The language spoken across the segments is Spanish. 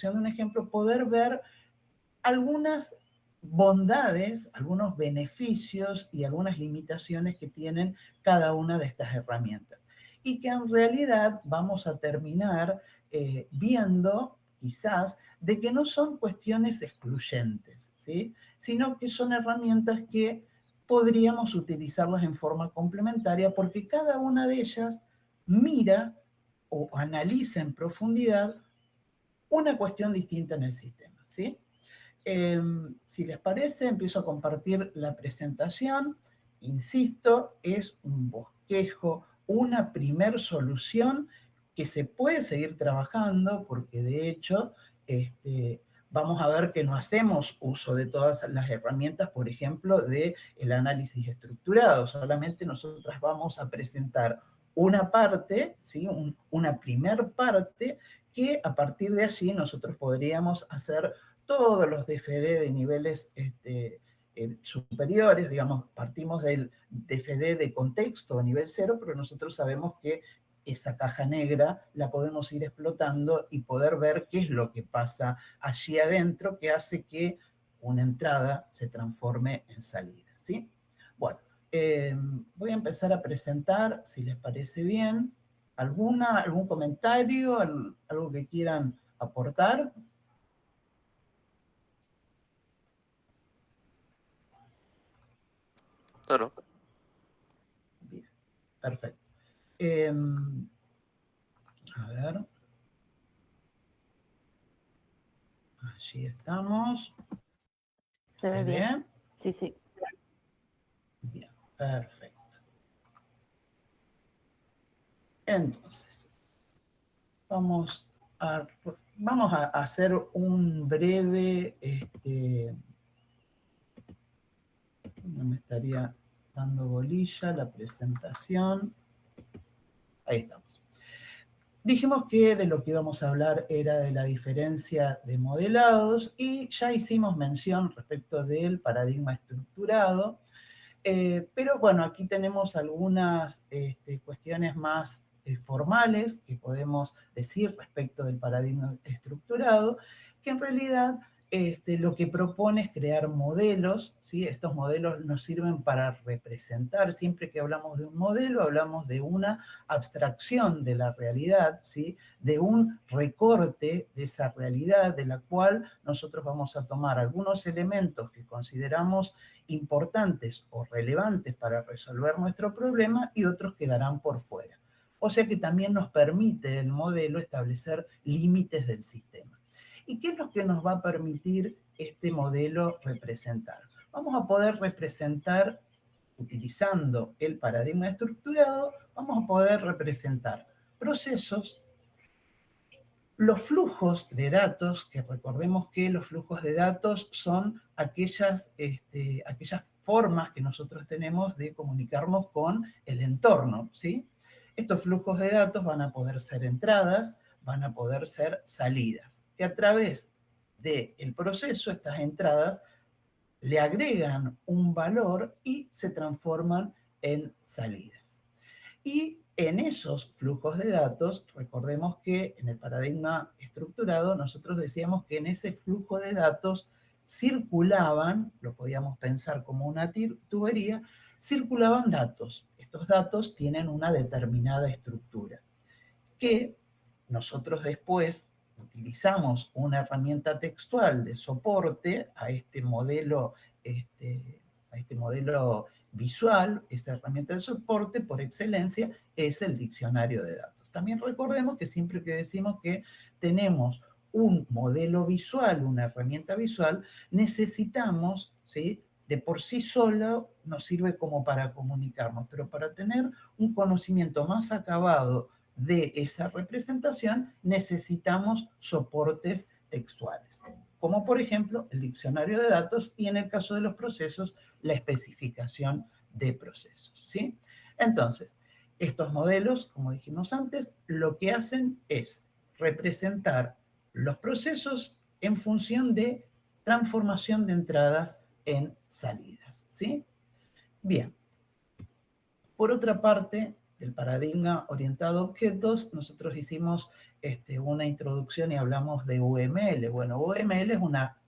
de un ejemplo, poder ver algunas bondades, algunos beneficios y algunas limitaciones que tienen cada una de estas herramientas. Y que en realidad vamos a terminar viendo, quizás, de que no son cuestiones excluyentes, ¿sí? Sino que son herramientas que podríamos utilizarlas en forma complementaria porque cada una de ellas mira o analiza en profundidad una cuestión distinta en el sistema, ¿sí? Si les parece, empiezo a compartir la presentación. Insisto, es un bosquejo, una primer solución que se puede seguir trabajando porque de hecho vamos a ver que no hacemos uso de todas las herramientas, por ejemplo, del análisis estructurado. Solamente nosotras vamos a presentar una parte, ¿sí? Una primer parte que a partir de allí nosotros podríamos hacer todos los DFD de niveles superiores, digamos, partimos del DFD de contexto a nivel 0, pero nosotros sabemos que esa caja negra la podemos ir explotando y poder ver qué es lo que pasa allí adentro que hace que una entrada se transforme en salida, ¿sí? Bueno, voy a empezar a presentar, si les parece bien, algún comentario, algo que quieran aportar. Claro. Bien, perfecto. A ver. Allí estamos. ¿Se ve bien? Sí, sí. Bien, perfecto. Entonces, vamos a hacer un breve, no me estaría dando bolilla la presentación. Ahí estamos. Dijimos que de lo que íbamos a hablar era de la diferencia de modelados y ya hicimos mención respecto del paradigma estructurado, pero bueno, aquí tenemos algunas cuestiones más formales que podemos decir respecto del paradigma estructurado, que en realidad lo que propone es crear modelos, ¿sí? Estos modelos nos sirven para representar, siempre que hablamos de un modelo, hablamos de una abstracción de la realidad, ¿sí? De un recorte de esa realidad, de la cual nosotros vamos a tomar algunos elementos que consideramos importantes o relevantes para resolver nuestro problema y otros quedarán por fuera. O sea que también nos permite el modelo establecer límites del sistema. ¿Y qué es lo que nos va a permitir este modelo representar? Vamos a poder representar, utilizando el paradigma estructurado, vamos a poder representar procesos, los flujos de datos, que recordemos que los flujos de datos son aquellas formas que nosotros tenemos de comunicarnos con el entorno, ¿sí? Estos flujos de datos van a poder ser entradas, van a poder ser salidas, que a través del proceso estas entradas le agregan un valor y se transforman en salidas. Y en esos flujos de datos, recordemos que en el paradigma estructurado nosotros decíamos que en ese flujo de datos circulaban, lo podíamos pensar como una tubería, circulaban datos. Estos datos tienen una determinada estructura que nosotros después utilizamos una herramienta textual de soporte a este modelo, visual. Esta herramienta de soporte por excelencia es el diccionario de datos. También recordemos que siempre que decimos que tenemos un modelo visual, una herramienta visual, necesitamos, ¿sí? De por sí solo nos sirve como para comunicarnos, pero para tener un conocimiento más acabado de esa representación necesitamos soportes textuales, como por ejemplo el diccionario de datos y en el caso de los procesos, la especificación de procesos, ¿sí? Entonces, estos modelos, como dijimos antes, lo que hacen es representar los procesos en función de transformación de entradas en salidas, ¿sí? Bien. Por otra parte, del paradigma orientado a objetos, nosotros hicimos una introducción y hablamos de UML. Bueno, UML es una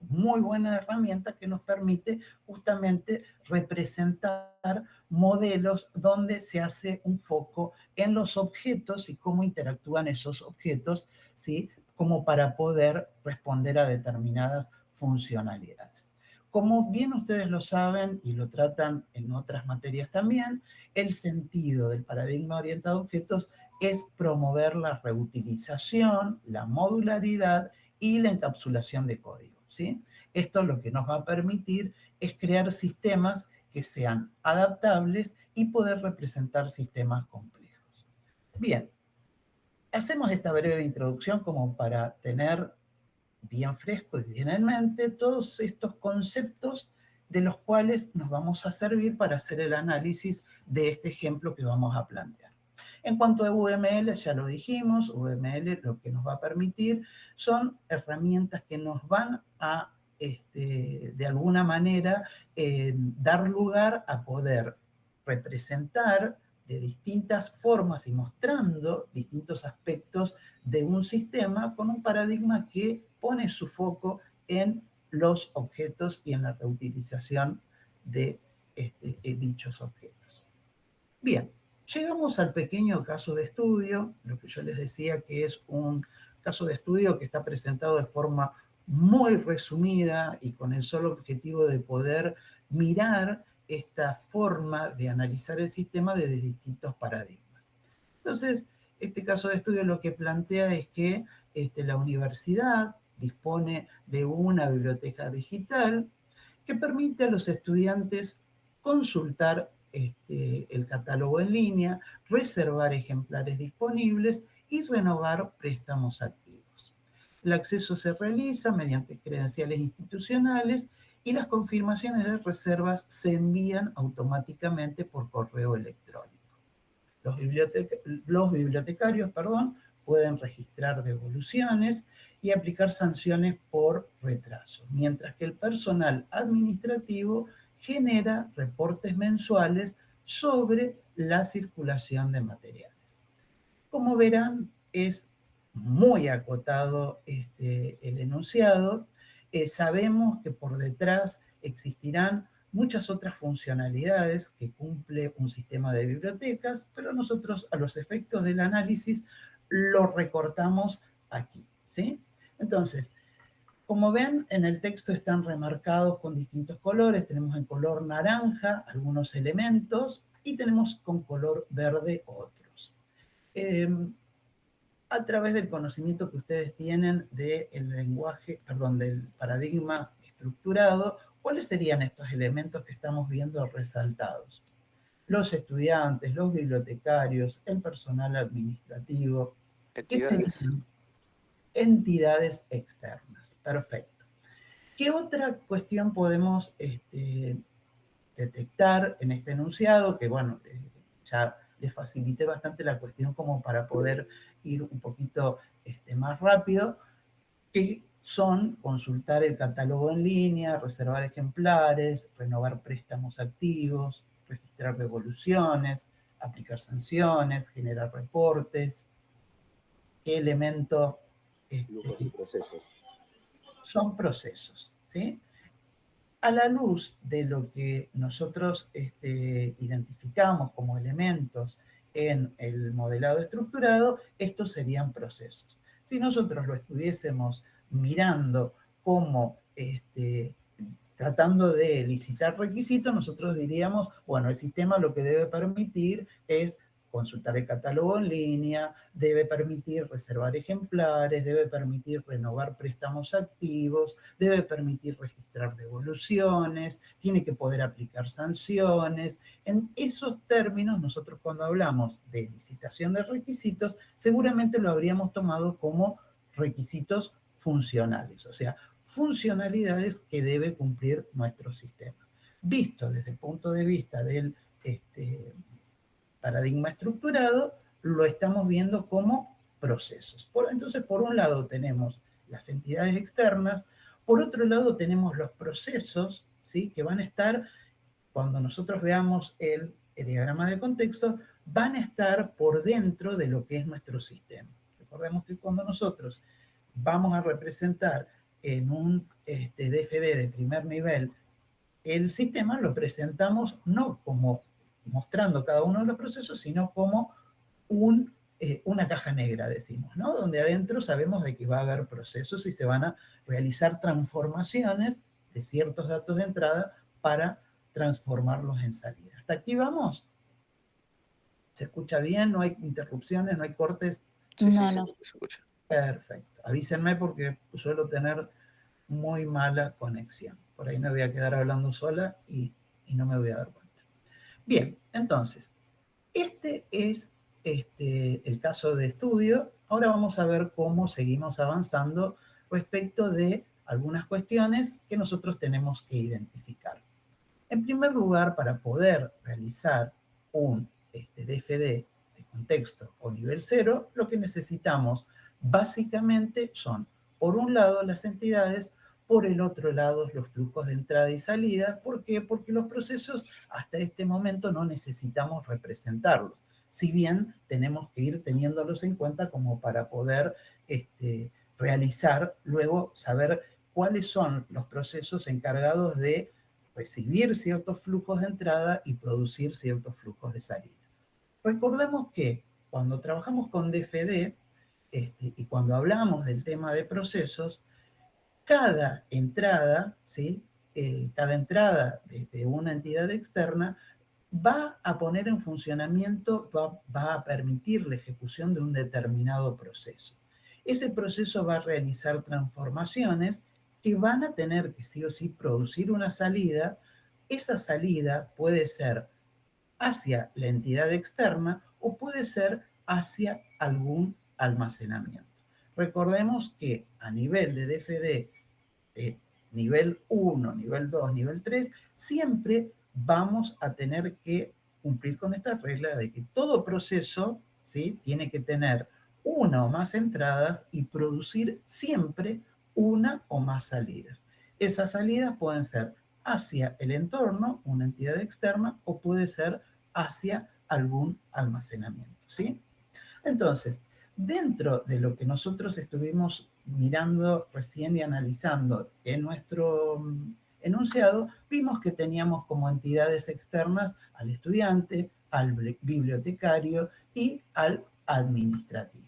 muy buena herramienta que nos permite justamente representar modelos donde se hace un foco en los objetos y cómo interactúan esos objetos, ¿sí? Como para poder responder a determinadas funcionalidades. Como bien ustedes lo saben y lo tratan en otras materias también, el sentido del paradigma orientado a objetos es promover la reutilización, la modularidad y la encapsulación de código, ¿sí? Esto lo que nos va a permitir es crear sistemas que sean adaptables y poder representar sistemas complejos. Bien, hacemos esta breve introducción como para tener bien fresco y bien en mente todos estos conceptos de los cuales nos vamos a servir para hacer el análisis de este ejemplo que vamos a plantear. En cuanto a UML, ya lo dijimos, UML lo que nos va a permitir son herramientas que nos van a, de alguna manera, dar lugar a poder representar de distintas formas y mostrando distintos aspectos de un sistema con un paradigma que pone su foco en los objetos y en la reutilización de dichos objetos. Bien, llegamos al pequeño caso de estudio, lo que yo les decía que es un caso de estudio que está presentado de forma muy resumida y con el solo objetivo de poder mirar esta forma de analizar el sistema desde distintos paradigmas. Entonces, este caso de estudio lo que plantea es que la universidad dispone de una biblioteca digital que permite a los estudiantes consultar el catálogo en línea, reservar ejemplares disponibles y renovar préstamos activos. El acceso se realiza mediante credenciales institucionales y las confirmaciones de reservas se envían automáticamente por correo electrónico. Los bibliotecarios pueden registrar devoluciones y aplicar sanciones por retraso, mientras que el personal administrativo genera reportes mensuales sobre la circulación de materiales. Como verán, es muy acotado el enunciado. Sabemos que por detrás existirán muchas otras funcionalidades que cumple un sistema de bibliotecas, pero nosotros a los efectos del análisis lo recortamos aquí, ¿sí? Entonces, como ven, en el texto están remarcados con distintos colores. Tenemos en color naranja algunos elementos y tenemos con color verde otros. A través del conocimiento que ustedes tienen del lenguaje, del paradigma estructurado, ¿cuáles serían estos elementos que estamos viendo resaltados? Los estudiantes, los bibliotecarios, el personal administrativo. Entidades. Entidades externas. Perfecto. ¿Qué otra cuestión podemos detectar en este enunciado? Que bueno, ya les facilité bastante la cuestión como para poder ir un poquito más rápido, que son consultar el catálogo en línea, reservar ejemplares, renovar préstamos activos, registrar devoluciones, aplicar sanciones, generar reportes. ¿Qué elemento? Procesos. Son procesos, ¿sí? A la luz de lo que nosotros identificamos como elementos en el modelado estructurado, estos serían procesos. Si nosotros lo estuviésemos mirando como tratando de licitar requisitos, nosotros diríamos, bueno, el sistema lo que debe permitir es consultar el catálogo en línea, debe permitir reservar ejemplares, debe permitir renovar préstamos activos, debe permitir registrar devoluciones, tiene que poder aplicar sanciones. En esos términos, nosotros cuando hablamos de licitación de requisitos, seguramente lo habríamos tomado como requisitos funcionales, o sea, funcionalidades que debe cumplir nuestro sistema. Visto desde el punto de vista del paradigma estructurado, lo estamos viendo como procesos. Entonces, por un lado tenemos las entidades externas, por otro lado tenemos los procesos, ¿sí? Que van a estar, cuando nosotros veamos el diagrama de contexto, van a estar por dentro de lo que es nuestro sistema. Recordemos que cuando nosotros vamos a representar en un DFD de primer nivel el sistema, lo presentamos no como mostrando cada uno de los procesos, sino como una caja negra, decimos, ¿no? Donde adentro sabemos de que va a haber procesos y se van a realizar transformaciones de ciertos datos de entrada para transformarlos en salida. ¿Hasta aquí vamos? ¿Se escucha bien? ¿No hay interrupciones? ¿No hay cortes? Sí, no, no. Se escucha. Perfecto. Avísenme porque suelo tener muy mala conexión. Por ahí me voy a quedar hablando sola y no me voy a dar cuenta. Bien, entonces, este es el caso de estudio. Ahora vamos a ver cómo seguimos avanzando respecto de algunas cuestiones que nosotros tenemos que identificar. En primer lugar, para poder realizar un DFD de contexto o nivel 0, lo que necesitamos básicamente son, por un lado, las entidades, por el otro lado, los flujos de entrada y salida. ¿Por qué? Porque los procesos hasta este momento no necesitamos representarlos, si bien tenemos que ir teniéndolos en cuenta como para poder realizar, luego saber cuáles son los procesos encargados de recibir ciertos flujos de entrada y producir ciertos flujos de salida. Recordemos que cuando trabajamos con DFD y cuando hablamos del tema de procesos, cada entrada, ¿sí? Cada entrada de una entidad externa va a poner en funcionamiento, va a permitir la ejecución de un determinado proceso. Ese proceso va a realizar transformaciones que van a tener que sí o sí producir una salida. Esa salida puede ser hacia la entidad externa o puede ser hacia algún almacenamiento. Recordemos que a nivel de DFD, nivel 1, nivel 2, nivel 3, siempre vamos a tener que cumplir con esta regla de que todo proceso, ¿sí?, tiene que tener una o más entradas y producir siempre una o más salidas. Esas salidas pueden ser hacia el entorno, una entidad externa, o puede ser hacia algún almacenamiento, ¿sí? Entonces, dentro de lo que nosotros estuvimos mirando recién y analizando en nuestro enunciado, vimos que teníamos como entidades externas al estudiante, al bibliotecario y al administrativo.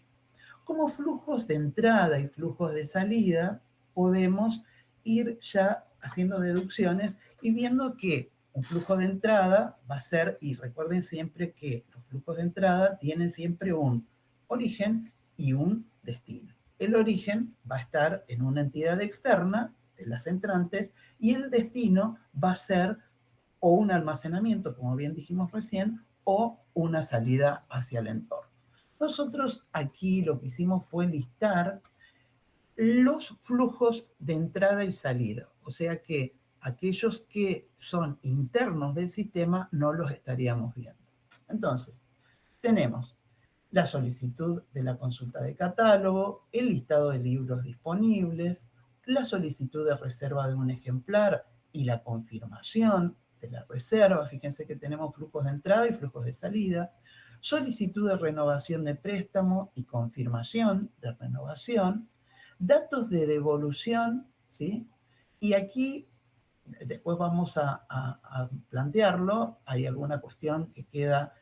Como flujos de entrada y flujos de salida, podemos ir ya haciendo deducciones y viendo que un flujo de entrada va a ser, y recuerden siempre que los flujos de entrada tienen siempre un origen y un destino. El origen va a estar en una entidad externa de las entrantes y el destino va a ser o un almacenamiento, como bien dijimos recién, o una salida hacia el entorno. Nosotros aquí lo que hicimos fue listar los flujos de entrada y salida, o sea que aquellos que son internos del sistema no los estaríamos viendo. Entonces, tenemos la solicitud de la consulta de catálogo, el listado de libros disponibles, la solicitud de reserva de un ejemplar y la confirmación de la reserva. Fíjense que tenemos flujos de entrada y flujos de salida, solicitud de renovación de préstamo y confirmación de renovación, datos de devolución, ¿sí? Y aquí después vamos a plantearlo. Hay alguna cuestión que queda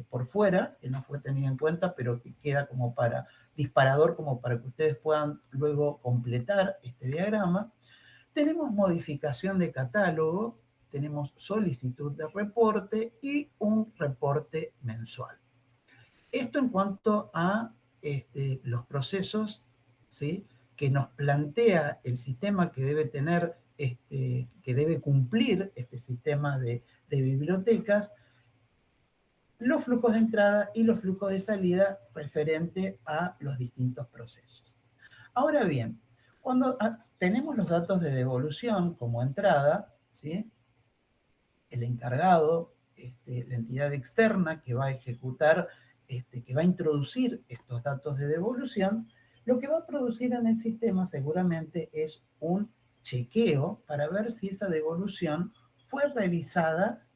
por fuera, que no fue tenida en cuenta, pero que queda como para disparador, como para que ustedes puedan luego completar este diagrama. Tenemos modificación de catálogo, tenemos solicitud de reporte y un reporte mensual. Esto en cuanto a los procesos, ¿sí?, que nos plantea el sistema que debe tener, que debe cumplir este sistema de bibliotecas, los flujos de entrada y los flujos de salida referente a los distintos procesos. Ahora bien, cuando tenemos los datos de devolución como entrada, ¿sí?, el encargado, la entidad externa que va a ejecutar, que va a introducir estos datos de devolución, lo que va a producir en el sistema seguramente es un chequeo para ver si esa devolución fue realizada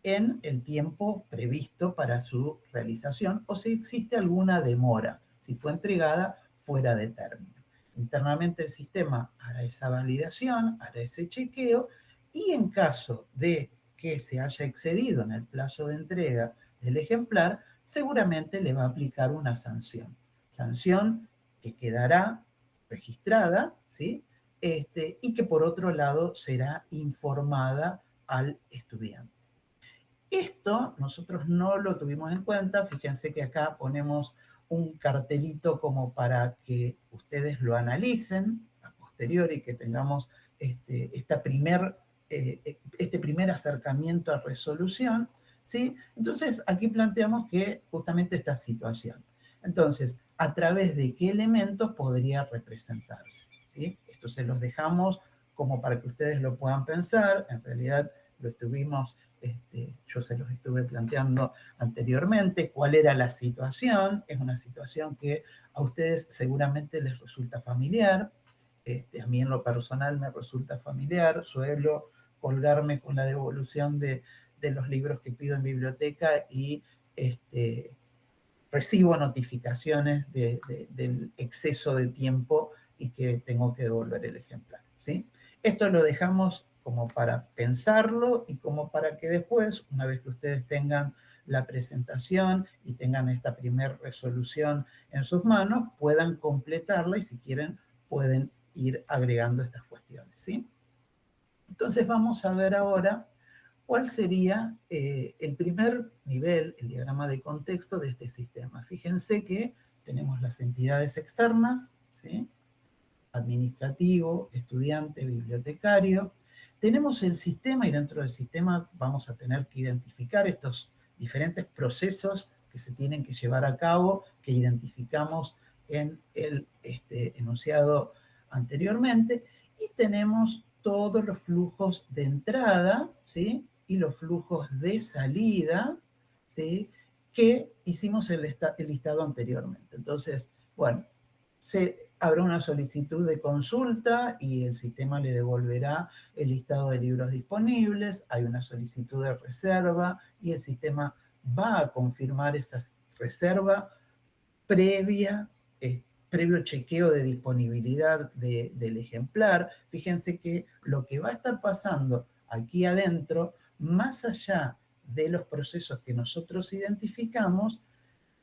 en el tiempo previsto para su realización o si existe alguna demora, si fue entregada fuera de término. Internamente el sistema hará esa validación, hará ese chequeo y en caso de que se haya excedido en el plazo de entrega del ejemplar, seguramente le va a aplicar una sanción. Sanción que quedará registrada, ¿sí? Y que por otro lado será informada al estudiante. Esto nosotros no lo tuvimos en cuenta. Fíjense que acá ponemos un cartelito como para que ustedes lo analicen a posteriori, que tengamos este primer acercamiento a resolución, ¿sí? Entonces, aquí planteamos que justamente esta situación. Entonces, ¿a través de qué elementos podría representarse? ¿Sí? Esto se los dejamos como para que ustedes lo puedan pensar. En realidad, lo estuvimos... yo se los estuve planteando anteriormente, cuál era la situación. Es una situación que a ustedes seguramente les resulta familiar. A mí en lo personal me resulta familiar. Suelo colgarme con la devolución de los libros que pido en biblioteca y recibo notificaciones del exceso de tiempo y que tengo que devolver el ejemplar, ¿sí? Esto lo dejamos como para pensarlo y como para que después, una vez que ustedes tengan la presentación y tengan esta primera resolución en sus manos, puedan completarla y si quieren pueden ir agregando estas cuestiones, ¿sí? Entonces vamos a ver ahora cuál sería el primer nivel, el diagrama de contexto de este sistema. Fíjense que tenemos las entidades externas, ¿sí? Administrativo, estudiante, bibliotecario. Tenemos el sistema y dentro del sistema vamos a tener que identificar estos diferentes procesos que se tienen que llevar a cabo, que identificamos en el enunciado anteriormente, y tenemos todos los flujos de entrada, ¿sí? Y los flujos de salida, ¿sí? Que hicimos el listado anteriormente. Entonces, bueno, habrá una solicitud de consulta y el sistema le devolverá el listado de libros disponibles, hay una solicitud de reserva y el sistema va a confirmar esa reserva previo chequeo de disponibilidad del ejemplar. Fíjense que lo que va a estar pasando aquí adentro, más allá de los procesos que nosotros identificamos,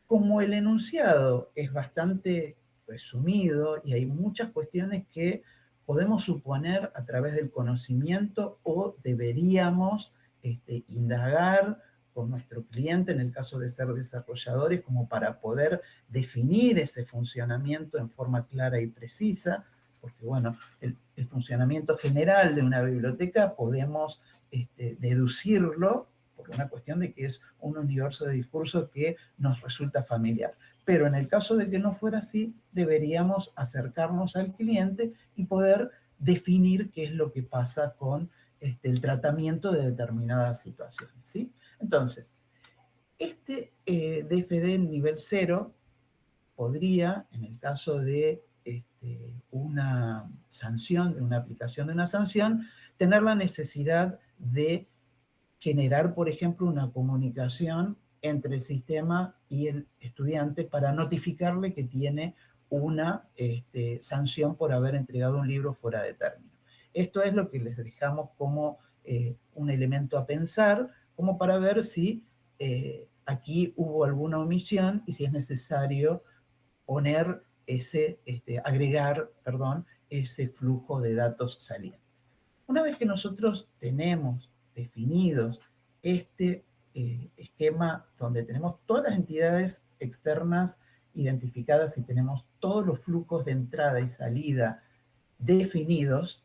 como el enunciado es bastante resumido y hay muchas cuestiones que podemos suponer a través del conocimiento o deberíamos indagar con nuestro cliente en el caso de ser desarrolladores como para poder definir ese funcionamiento en forma clara y precisa, porque bueno, el funcionamiento general de una biblioteca podemos deducirlo por una cuestión de que es un universo de discursos que nos resulta familiar. Pero en el caso de que no fuera así, deberíamos acercarnos al cliente y poder definir qué es lo que pasa con el tratamiento de determinadas situaciones, ¿sí? Entonces, DFD nivel 0 podría, en el caso de una sanción, de una aplicación de una sanción, tener la necesidad de generar, por ejemplo, una comunicación entre el sistema y el estudiante para notificarle que tiene una sanción por haber entregado un libro fuera de término. Esto es lo que les dejamos como un elemento a pensar, como para ver si aquí hubo alguna omisión y si es necesario poner agregar, ese flujo de datos saliente. Una vez que nosotros tenemos definidos este esquema donde tenemos todas las entidades externas identificadas y tenemos todos los flujos de entrada y salida definidos,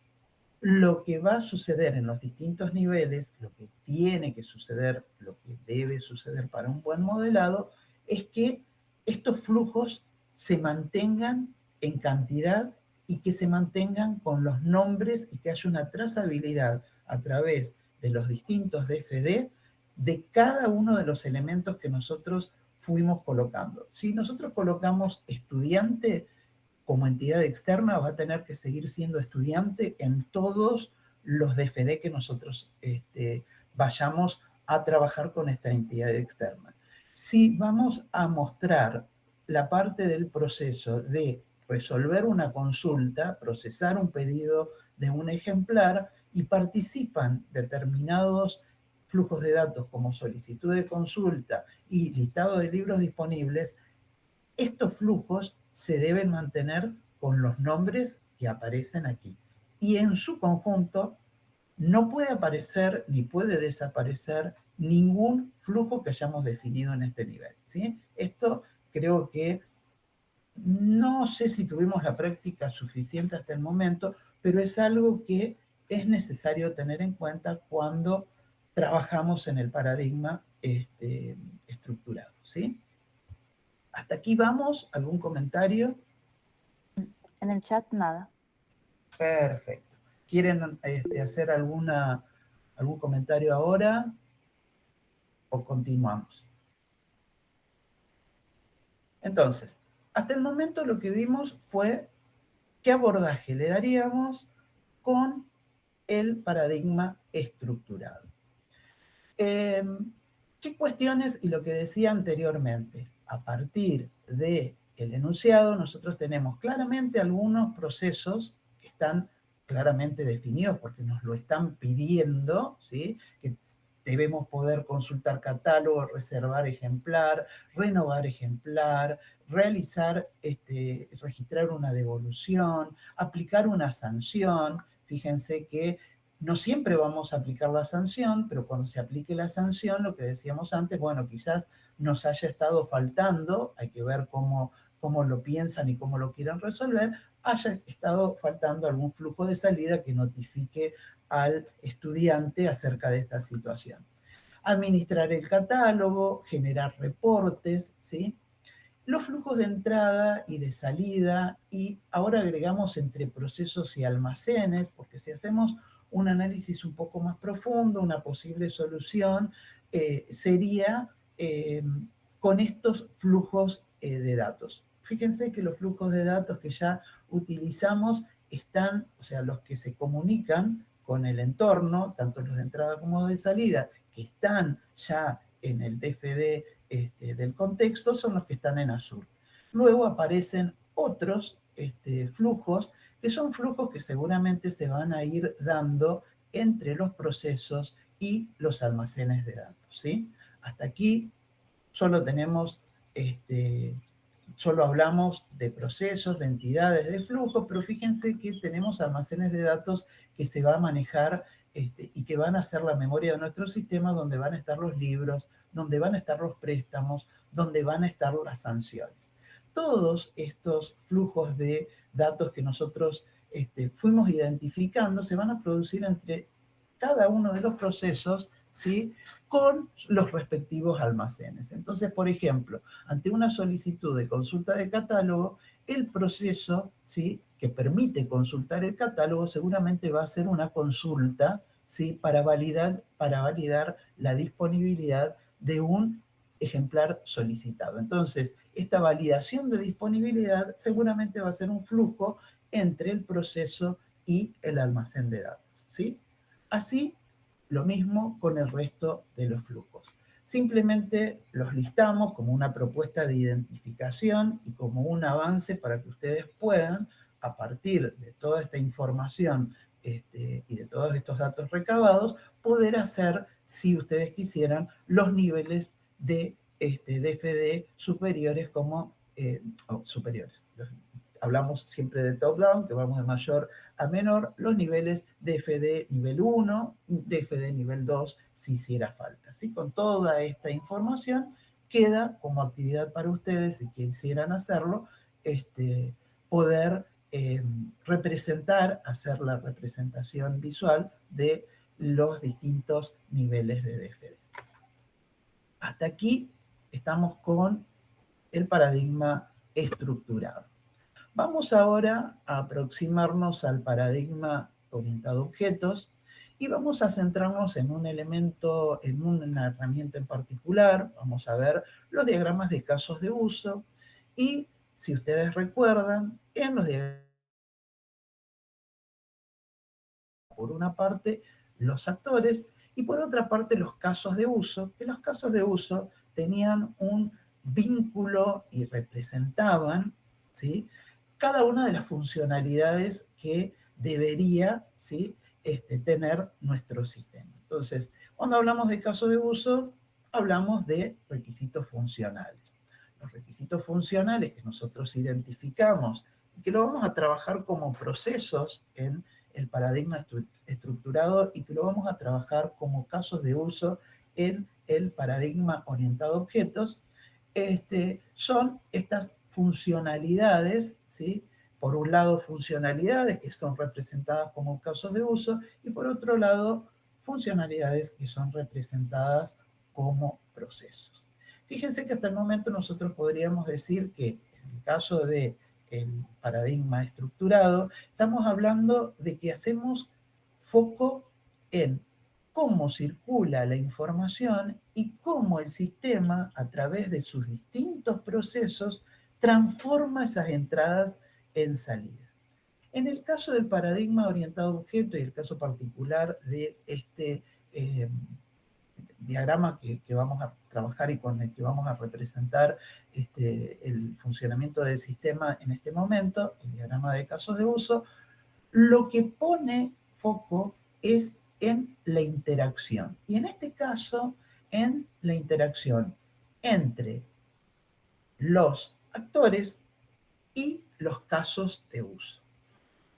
lo que va a suceder en los distintos niveles, lo que tiene que suceder, lo que debe suceder para un buen modelado, es que estos flujos se mantengan en cantidad y que se mantengan con los nombres y que haya una trazabilidad a través de los distintos DFD de cada uno de los elementos que nosotros fuimos colocando. Si nosotros colocamos estudiante como entidad externa, va a tener que seguir siendo estudiante en todos los DFD que nosotros vayamos a trabajar con esta entidad externa. Si vamos a mostrar la parte del proceso de resolver una consulta, procesar un pedido de un ejemplar y participan determinados flujos de datos como solicitud de consulta y listado de libros disponibles, estos flujos se deben mantener con los nombres que aparecen aquí. Y en su conjunto no puede aparecer ni puede desaparecer ningún flujo que hayamos definido en este nivel, ¿sí? Esto creo que no sé si tuvimos la práctica suficiente hasta el momento, pero es algo que es necesario tener en cuenta cuando trabajamos en el paradigma estructurado, ¿sí? Hasta aquí vamos. ¿Algún comentario? En el chat nada. Perfecto. ¿Quieren hacer algún comentario ahora o continuamos? Entonces, hasta el momento lo que vimos fue qué abordaje le daríamos con el paradigma estructurado. ¿Qué cuestiones? Y lo que decía anteriormente, a partir del enunciado nosotros tenemos claramente algunos procesos que están claramente definidos porque nos lo están pidiendo, ¿sí? Que debemos poder consultar catálogo, reservar ejemplar, renovar ejemplar, realizar, registrar una devolución, aplicar una sanción. Fíjense que no siempre vamos a aplicar la sanción, pero cuando se aplique la sanción, lo que decíamos antes, bueno, quizás nos haya estado faltando, hay que ver cómo lo piensan y cómo lo quieren resolver, haya estado faltando algún flujo de salida que notifique al estudiante acerca de esta situación. Administrar el catálogo, generar reportes, ¿sí? Los flujos de entrada y de salida, y ahora agregamos entre procesos y almacenes, porque si hacemos un análisis un poco más profundo, una posible solución sería con estos flujos de datos. Fíjense que los flujos de datos que ya utilizamos están, o sea, los que se comunican con el entorno, tanto los de entrada como de salida, que están ya en el DFD del contexto, son los que están en azul. Luego aparecen otros flujos, que son flujos que seguramente se van a ir dando entre los procesos y los almacenes de datos, ¿sí? Hasta aquí solo tenemos, solo hablamos de procesos, de entidades, de flujos, pero fíjense que tenemos almacenes de datos que se va a manejar y que van a ser la memoria de nuestro sistema, donde van a estar los libros, donde van a estar los préstamos, donde van a estar las sanciones. Todos estos flujos de datos que nosotros fuimos identificando se van a producir entre cada uno de los procesos, ¿sí? Con los respectivos almacenes. Entonces, por ejemplo, ante una solicitud de consulta de catálogo, el proceso, ¿sí?, que permite consultar el catálogo seguramente va a ser una consulta, ¿sí?, para validar la disponibilidad de un ejemplar solicitado. Entonces, esta validación de disponibilidad seguramente va a ser un flujo entre el proceso y el almacén de datos, ¿sí? Así, lo mismo con el resto de los flujos. Simplemente los listamos como una propuesta de identificación y como un avance para que ustedes puedan, a partir de toda esta información y de todos estos datos recabados, poder hacer, si ustedes quisieran, los niveles de DFD superiores como superiores. Hablamos siempre de top-down, que vamos de mayor a menor, los niveles DFD nivel 1, DFD nivel 2, si hiciera falta. ¿Sí? Con toda esta información queda como actividad para ustedes, si quisieran hacerlo, poder representar, hacer la representación visual de los distintos niveles de DFD. Hasta aquí estamos con el paradigma estructurado. Vamos ahora a aproximarnos al paradigma orientado a objetos y vamos a centrarnos en un elemento, en una herramienta en particular. Vamos a ver los diagramas de casos de uso y, si ustedes recuerdan, en los diagramas, por una parte, los actores Y por otra parte, los casos de uso, que los casos de uso tenían un vínculo y representaban, ¿sí?, cada una de las funcionalidades que debería, ¿sí?, tener nuestro sistema. Entonces, cuando hablamos de casos de uso, hablamos de requisitos funcionales. Los requisitos funcionales que nosotros identificamos y que lo vamos a trabajar como procesos en el paradigma estructurado y que lo vamos a trabajar como casos de uso en el paradigma orientado a objetos, son estas funcionalidades, ¿sí? Por un lado, funcionalidades que son representadas como casos de uso y por otro lado, funcionalidades que son representadas como procesos. Fíjense que hasta el momento nosotros podríamos decir que en el caso del paradigma estructurado, estamos hablando de que hacemos foco en cómo circula la información y cómo el sistema, a través de sus distintos procesos, transforma esas entradas en salida. En el caso del paradigma orientado a objeto y el caso particular de este diagrama que vamos a trabajar y con el que vamos a representar el funcionamiento del sistema en este momento, el diagrama de casos de uso, lo que pone foco es en la interacción. Y en este caso, en la interacción entre los actores y los casos de uso.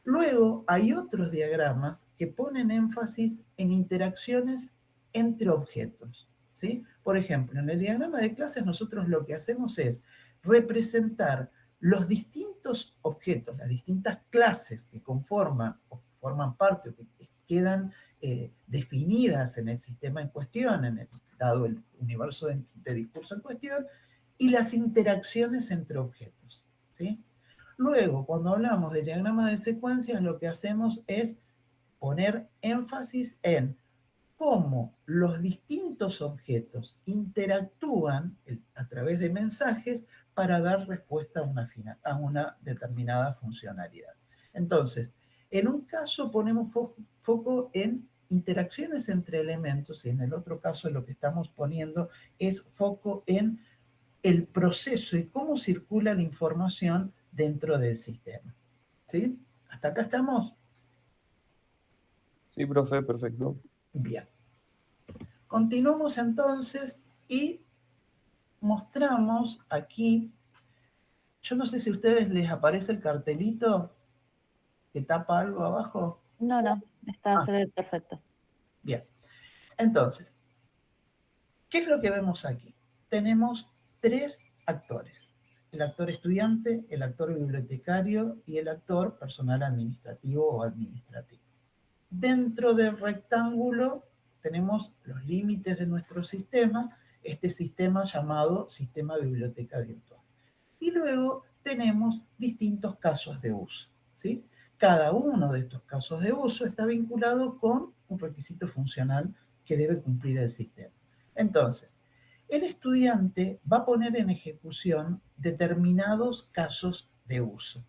Luego hay otros diagramas que ponen énfasis en interacciones entre objetos, ¿sí? Por ejemplo, en el diagrama de clases nosotros lo que hacemos es representar los distintos objetos, las distintas clases que conforman o que forman parte o que quedan definidas en el sistema en cuestión, dado el universo de discurso en cuestión, y las interacciones entre objetos, ¿sí? Luego, cuando hablamos de diagrama de secuencias, lo que hacemos es poner énfasis en cómo los distintos objetos interactúan a través de mensajes para dar respuesta a una determinada funcionalidad. Entonces, en un caso ponemos foco en interacciones entre elementos y en el otro caso lo que estamos poniendo es foco en el proceso y cómo circula la información dentro del sistema. ¿Sí? ¿Hasta acá estamos? Sí, profe, perfecto. Bien. Continuamos entonces y mostramos aquí, yo no sé si a ustedes les aparece el cartelito que tapa algo abajo. No, se ve perfecto. Bien. Entonces, ¿qué es lo que vemos aquí? Tenemos tres actores. El actor estudiante, el actor bibliotecario y el actor personal administrativo o administrativo. Dentro del rectángulo tenemos los límites de nuestro sistema, este sistema llamado sistema biblioteca virtual. Y luego tenemos distintos casos de uso, ¿sí? Cada uno de estos casos de uso está vinculado con un requisito funcional que debe cumplir el sistema. Entonces, el estudiante va a poner en ejecución determinados casos de uso.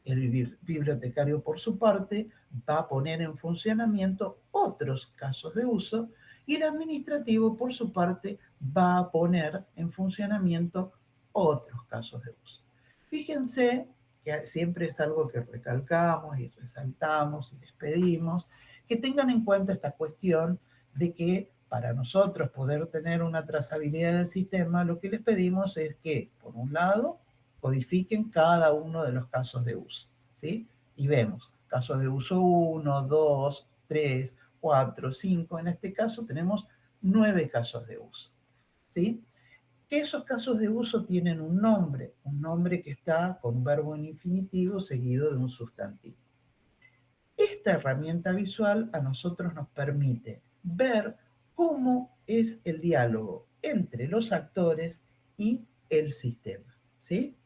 El bibliotecario, por su parte, va a poner en funcionamiento otros casos de uso y el administrativo, por su parte, va a poner en funcionamiento otros casos de uso. Fíjense que siempre es algo que recalcamos y resaltamos y les pedimos que tengan en cuenta esta cuestión de que para nosotros poder tener una trazabilidad del sistema, lo que les pedimos es que, por un lado, codifiquen cada uno de los casos de uso, ¿sí? Y vemos casos de uso 1, 2, 3, 4, 5. En este caso tenemos 9 casos de uso, ¿sí? Esos casos de uso tienen un nombre que está con un verbo en infinitivo seguido de un sustantivo. Esta herramienta visual a nosotros nos permite ver cómo es el diálogo entre los actores y el sistema, ¿sí?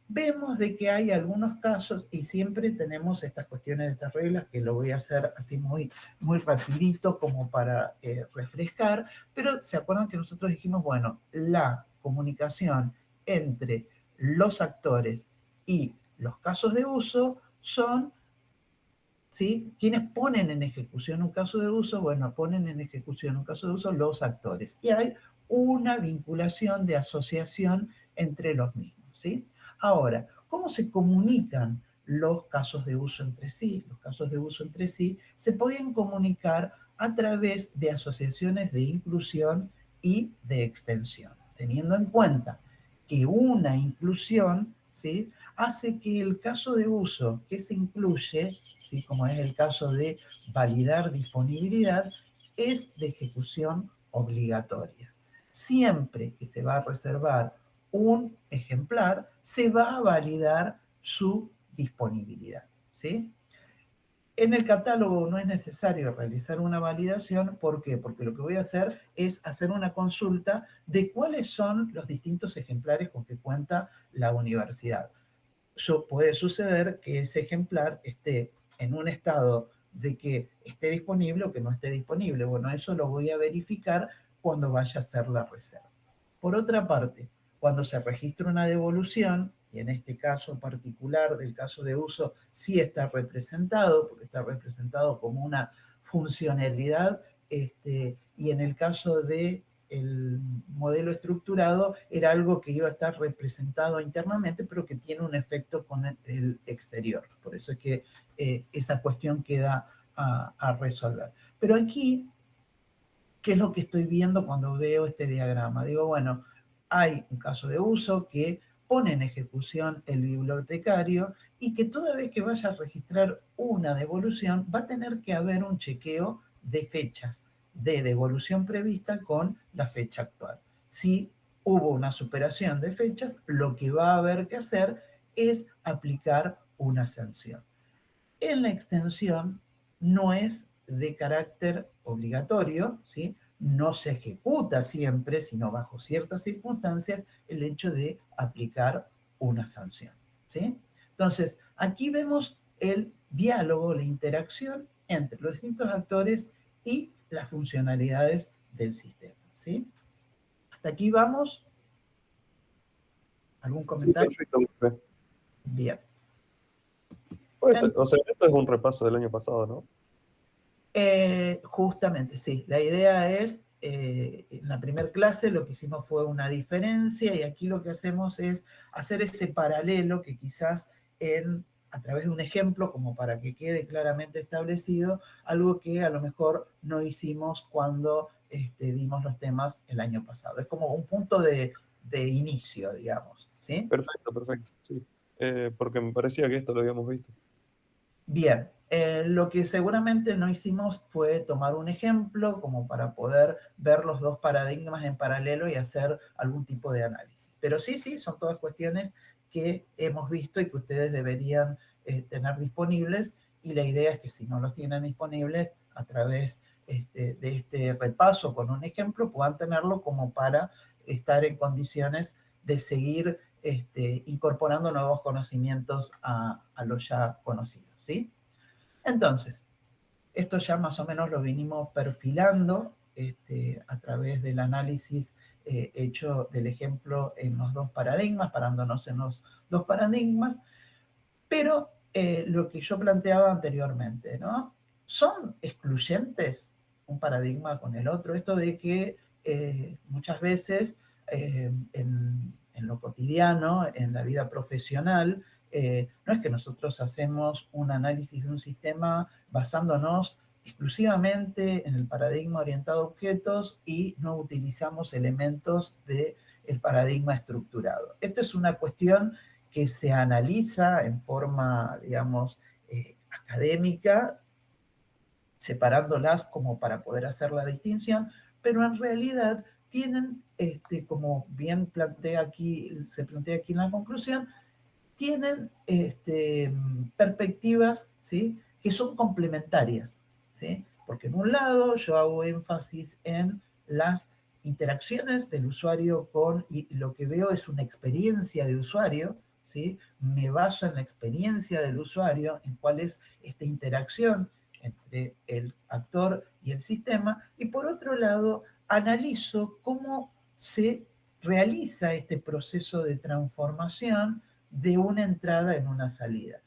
Vemos de que hay algunos casos y siempre tenemos estas cuestiones de estas reglas que lo voy a hacer así muy rapidito como para refrescar, pero se acuerdan que nosotros dijimos, bueno, la comunicación entre los actores y los casos de uso son ¿sí? ¿Quiénes ponen en ejecución un caso de uso? Bueno, ponen en ejecución un caso de uso los actores. Y hay una vinculación de asociación entre los mismos, ¿sí? Ahora, ¿cómo se comunican los casos de uso entre sí? Los casos de uso entre sí se pueden comunicar a través de asociaciones de inclusión y de extensión, teniendo en cuenta que una inclusión, ¿sí?, hace que el caso de uso que se incluye, ¿sí?, como es el caso de validar disponibilidad, es de ejecución obligatoria. Siempre que se va a reservar un ejemplar, se va a validar su disponibilidad, ¿sí? En el catálogo no es necesario realizar una validación. ¿Por qué? Porque lo que voy a hacer es hacer una consulta de cuáles son los distintos ejemplares con que cuenta la universidad. Puede suceder que ese ejemplar esté en un estado de que esté disponible o que no esté disponible. Bueno, eso lo voy a verificar cuando vaya a hacer la reserva. Por otra parte, cuando se registra una devolución, y en este caso particular del caso de uso sí está representado, porque está representado como una funcionalidad, y en el caso de el modelo estructurado era algo que iba a estar representado internamente, pero que tiene un efecto con el exterior. Por eso es que esa cuestión queda a resolver. Pero aquí, ¿qué es lo que estoy viendo cuando veo este diagrama? Digo, bueno, hay un caso de uso que pone en ejecución el bibliotecario y que toda vez que vaya a registrar una devolución va a tener que haber un chequeo de fechas de devolución prevista con la fecha actual. Si hubo una superación de fechas, lo que va a haber que hacer es aplicar una sanción. En la extensión no es de carácter obligatorio, ¿sí? No se ejecuta siempre, sino bajo ciertas circunstancias, el hecho de aplicar una sanción, ¿sí? Entonces, aquí vemos el diálogo, la interacción entre los distintos actores y las funcionalidades del sistema, ¿sí? Hasta aquí vamos. ¿Algún Sí, comentario? perfecto, profe. Bien. Pues, o sea, esto es un repaso del año pasado, ¿no? Justamente, sí. La idea es, en la primera clase lo que hicimos fue una diferencia y aquí lo que hacemos es hacer ese paralelo que quizás a través de un ejemplo, como para que quede claramente establecido, algo que a lo mejor no hicimos cuando dimos los temas el año pasado. Es como un punto de inicio, digamos, ¿sí? Perfecto, perfecto, sí. Porque me parecía que esto lo habíamos visto. Bien, lo que seguramente no hicimos fue tomar un ejemplo como para poder ver los dos paradigmas en paralelo y hacer algún tipo de análisis. Pero sí, son todas cuestiones que hemos visto y que ustedes deberían tener disponibles, y la idea es que si no los tienen disponibles, a través de este repaso con un ejemplo, puedan tenerlo como para estar en condiciones de seguir incorporando nuevos conocimientos a los ya conocidos, ¿sí? Entonces, esto ya más o menos lo vinimos perfilando a través del análisis hecho del ejemplo en los dos paradigmas, parándonos en los dos paradigmas, pero lo que yo planteaba anteriormente, ¿no? ¿Son excluyentes un paradigma con el otro? Esto de que muchas veces en lo cotidiano, en la vida profesional, no es que nosotros hacemos un análisis de un sistema basándonos exclusivamente en el paradigma orientado a objetos y no utilizamos elementos del paradigma estructurado. Esto es una cuestión que se analiza en forma, digamos, académica, separándolas como para poder hacer la distinción, pero en realidad tienen, como bien se plantea aquí en la conclusión, tienen perspectivas, ¿sí?, que son complementarias, ¿sí? Porque en un lado yo hago énfasis en las interacciones del usuario y lo que veo es una experiencia de usuario, ¿sí? Me baso en la experiencia del usuario, en cuál es esta interacción entre el actor y el sistema, y por otro lado analizo cómo se realiza este proceso de transformación de una entrada en una salida.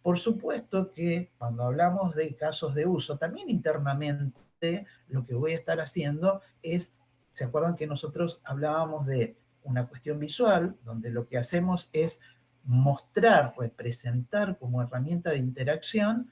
Por supuesto que cuando hablamos de casos de uso, también internamente lo que voy a estar haciendo es, ¿se acuerdan que nosotros hablábamos de una cuestión visual, donde lo que hacemos es mostrar, representar como herramienta de interacción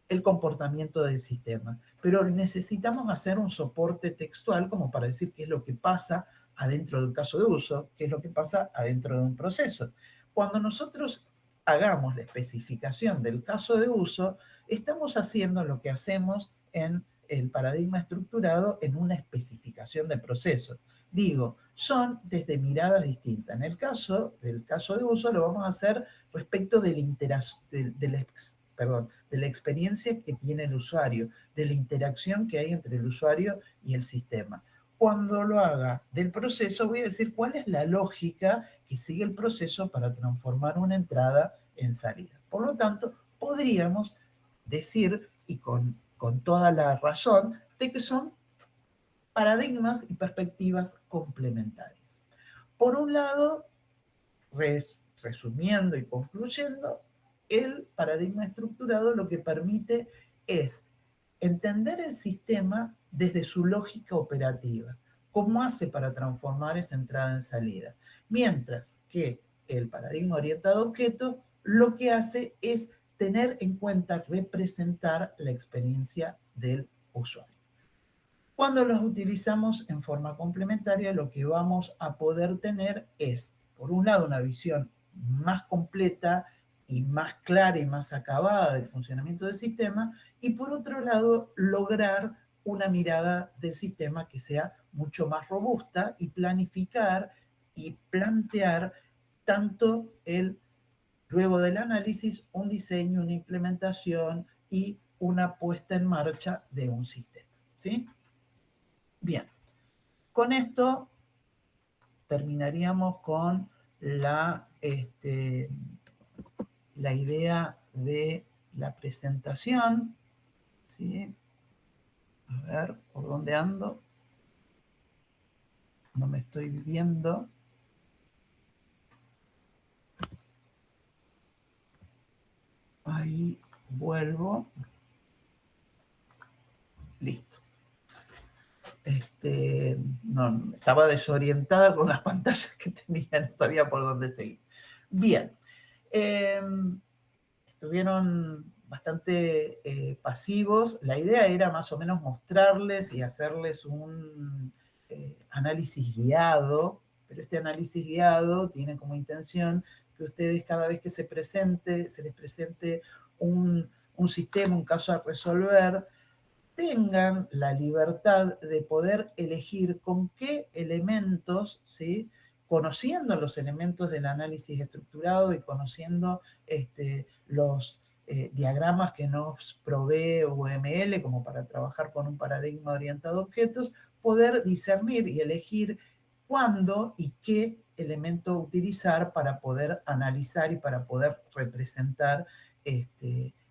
el comportamiento del sistema? Pero necesitamos hacer un soporte textual como para decir qué es lo que pasa adentro del caso de uso, qué es lo que pasa adentro de un proceso. Cuando nosotros hagamos la especificación del caso de uso, estamos haciendo lo que hacemos en el paradigma estructurado en una especificación de proceso. Digo, son desde miradas distintas. En el caso del caso de uso lo vamos a hacer respecto de la experiencia que tiene el usuario, de la interacción que hay entre el usuario y el sistema. Cuando lo haga del proceso, voy a decir cuál es la lógica que sigue el proceso para transformar una entrada en salida. Por lo tanto, podríamos decir, y con toda la razón, de que son paradigmas y perspectivas complementarias. Por un lado, resumiendo y concluyendo, el paradigma estructurado lo que permite es entender el sistema desde su lógica operativa, cómo hace para transformar esa entrada en salida. Mientras que el paradigma orientado a objetos lo que hace es tener en cuenta, representar la experiencia del usuario. Cuando los utilizamos en forma complementaria, lo que vamos a poder tener es, por un lado, una visión más completa y más clara y más acabada del funcionamiento del sistema, y por otro lado, lograr una mirada del sistema que sea mucho más robusta y planificar y plantear tanto luego del análisis, un diseño, una implementación y una puesta en marcha de un sistema, ¿sí? Bien, con esto terminaríamos con la idea de la presentación, ¿sí? A ver, ¿por dónde ando? No me estoy viendo. Ahí vuelvo. Listo. No, estaba desorientada con las pantallas que tenía, no sabía por dónde seguir. Bien, estuvieron bastante pasivos. La idea era más o menos mostrarles y hacerles un análisis guiado, pero este análisis guiado tiene como intención que ustedes cada vez que se les presente un sistema, un caso a resolver, tengan la libertad de poder elegir con qué elementos, ¿sí? Conociendo los elementos del análisis estructurado y conociendo los diagramas que nos provee UML como para trabajar con un paradigma orientado a objetos, poder discernir y elegir cuándo y qué elemento utilizar para poder analizar y para poder representar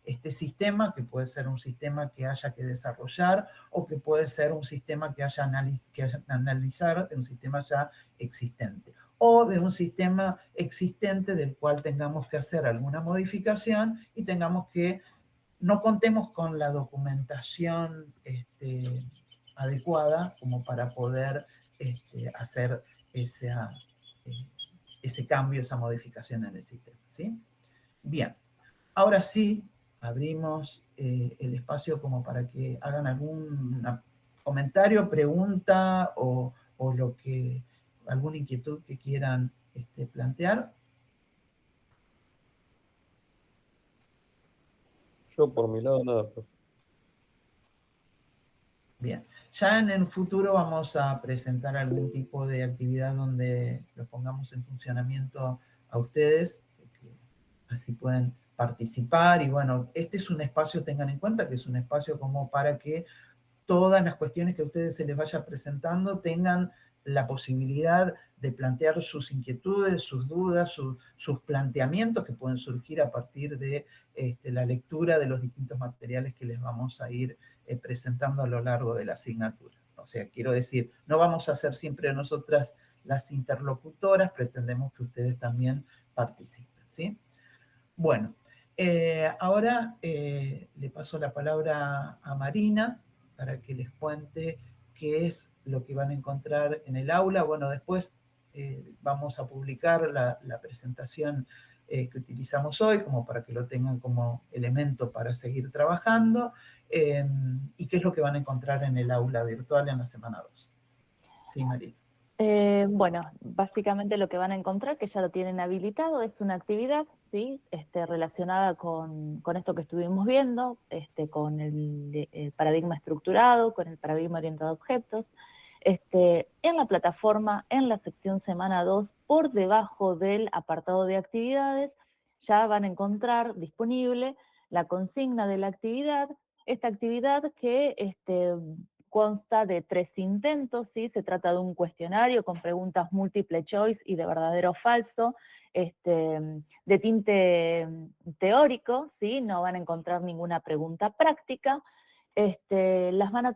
este sistema, que puede ser un sistema que haya que desarrollar o que puede ser un sistema que haya analizar de un sistema ya existente o de un sistema existente del cual tengamos que hacer alguna modificación y tengamos que no contemos con la documentación adecuada como para poder hacer ese cambio, esa modificación en el sistema, ¿sí? Bien, ahora sí, abrimos el espacio como para que hagan algún comentario, pregunta o alguna inquietud que quieran plantear. Yo por mi lado nada, profe. Bien, ya en el futuro vamos a presentar algún tipo de actividad donde lo pongamos en funcionamiento a ustedes, porque así pueden participar y bueno, este es un espacio, tengan en cuenta que es un espacio como para que todas las cuestiones que a ustedes se les vaya presentando tengan la posibilidad de plantear sus inquietudes, sus dudas, sus planteamientos que pueden surgir a partir de la lectura de los distintos materiales que les vamos a ir presentando a lo largo de la asignatura. O sea, quiero decir, no vamos a ser siempre nosotras las interlocutoras, pretendemos que ustedes también participen, ¿sí? Bueno, Ahora le paso la palabra a Marina para que les cuente qué es lo que van a encontrar en el aula. Bueno, después vamos a publicar la presentación que utilizamos hoy, como para que lo tengan como elemento para seguir trabajando, y qué es lo que van a encontrar en el aula virtual en la semana 2. Sí, Marina. Bueno, básicamente lo que van a encontrar, que ya lo tienen habilitado, es una actividad, ¿sí? Relacionada con esto que estuvimos viendo, con el paradigma estructurado, con el paradigma orientado a objetos. En la plataforma, en la sección semana 2, por debajo del apartado de actividades, ya van a encontrar disponible la consigna de la actividad, esta actividad que consta de 3 intentos, ¿sí? Se trata de un cuestionario con preguntas múltiple choice y de verdadero o falso, de tinte teórico, ¿sí? No van a encontrar ninguna pregunta práctica. Van a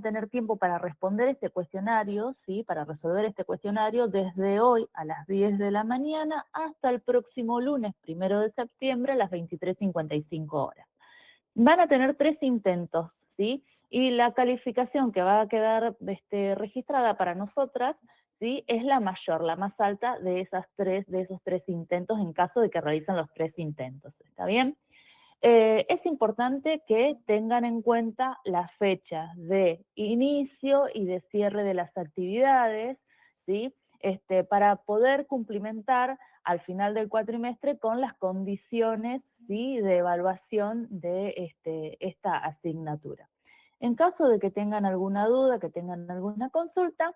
tener tiempo para responder este cuestionario, ¿sí? Para resolver este cuestionario desde hoy a las 10 de la mañana hasta el próximo lunes, 1 de septiembre, a las 23:55 horas. Van a tener 3 intentos, ¿sí? Y la calificación que va a quedar registrada para nosotras, ¿sí? Es la mayor, la más alta de esos 3 intentos en caso de que realicen los 3 intentos, ¿está bien? Es importante que tengan en cuenta las fechas de inicio y de cierre de las actividades, ¿sí? Para poder cumplimentar al final del cuatrimestre con las condiciones, ¿sí? De evaluación de esta asignatura. En caso de que tengan alguna duda, que tengan alguna consulta,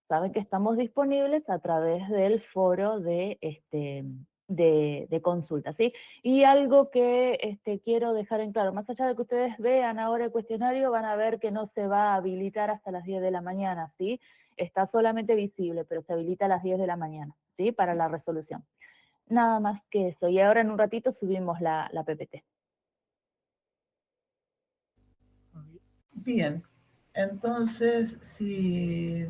saben que estamos disponibles a través del foro de consulta, ¿sí? Y algo que quiero dejar en claro, más allá de que ustedes vean ahora el cuestionario, van a ver que no se va a habilitar hasta las 10 de la mañana, ¿sí? Está solamente visible, pero se habilita a las 10 de la mañana, ¿sí? Para la resolución. Nada más que eso. Y ahora en un ratito subimos la PPT. Bien, entonces, si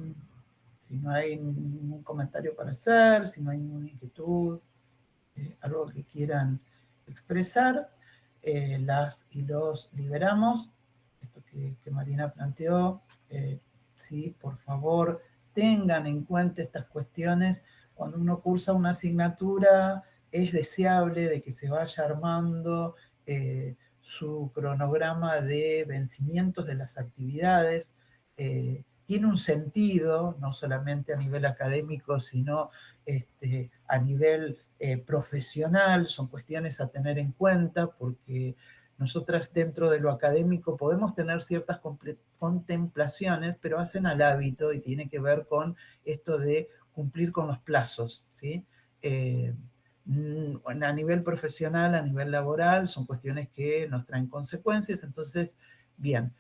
no hay ningún comentario para hacer, si no hay ninguna inquietud, algo que quieran expresar, las y los liberamos. Esto que Marina planteó, sí, por favor, tengan en cuenta estas cuestiones. Cuando uno cursa una asignatura, es deseable de que se vaya armando su cronograma de vencimientos de las actividades. Tiene un sentido, no solamente a nivel académico, sino a nivel profesional, son cuestiones a tener en cuenta porque nosotras dentro de lo académico podemos tener ciertas contemplaciones, pero hacen al hábito y tiene que ver con esto de cumplir con los plazos, ¿sí? A nivel profesional, a nivel laboral, son cuestiones que nos traen consecuencias, entonces, bien,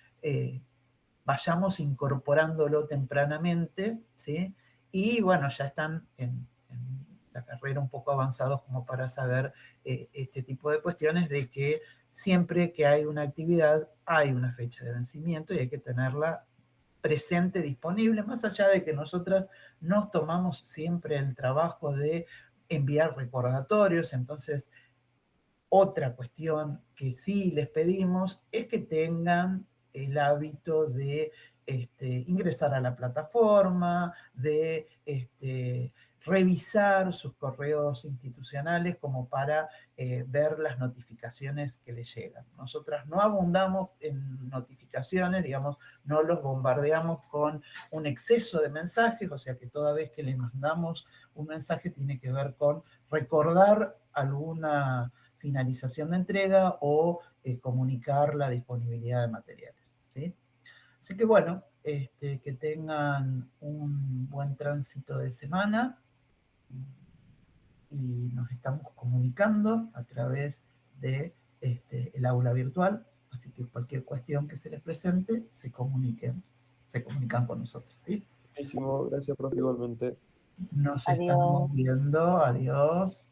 vayamos incorporándolo tempranamente, ¿sí? Y bueno, ya están en la carrera un poco avanzados como para saber este tipo de cuestiones de que siempre que hay una actividad hay una fecha de vencimiento y hay que tenerla presente, disponible, más allá de que nosotras nos tomamos siempre el trabajo de enviar recordatorios. Entonces, otra cuestión que sí les pedimos es que tengan el hábito de ingresar a la plataforma, de revisar sus correos institucionales como para ver las notificaciones que les llegan. Nosotras no abundamos en notificaciones, digamos, no los bombardeamos con un exceso de mensajes, o sea que toda vez que les mandamos un mensaje tiene que ver con recordar alguna finalización de entrega o comunicar la disponibilidad de materiales, ¿sí? Así que bueno, que tengan un buen tránsito de semana y nos estamos comunicando a través de el aula virtual, así que cualquier cuestión que se les presente, se comunican con nosotros, ¿sí? Buenísimo, gracias, profe, igualmente. Nos Adiós. estamos viendo, adiós.